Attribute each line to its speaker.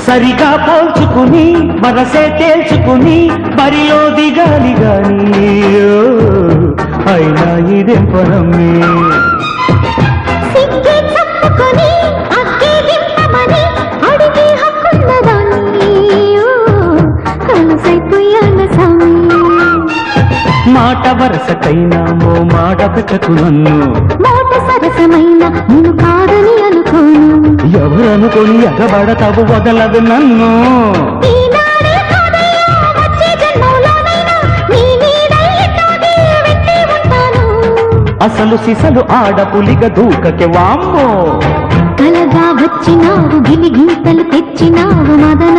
Speaker 1: సరిగా పోల్చుకుని మనసే తేల్చుకుని బరిలో దిగాలి గాని అయినా ఇదేం పనమ్మే మాట వరసకైనా ఓ మాట పెట్టకు నన్ను
Speaker 2: మాట సరసమైన నేను కాదని అనుకోను
Speaker 1: ఎవరనుకొని ఎగబడతావు వదలదు నన్ను అసలు సిసలు ఆడపులిగ దూకకే వామ్మో
Speaker 2: కలగా వచ్చినావు గిలి గీతలు తెచ్చినావు మదన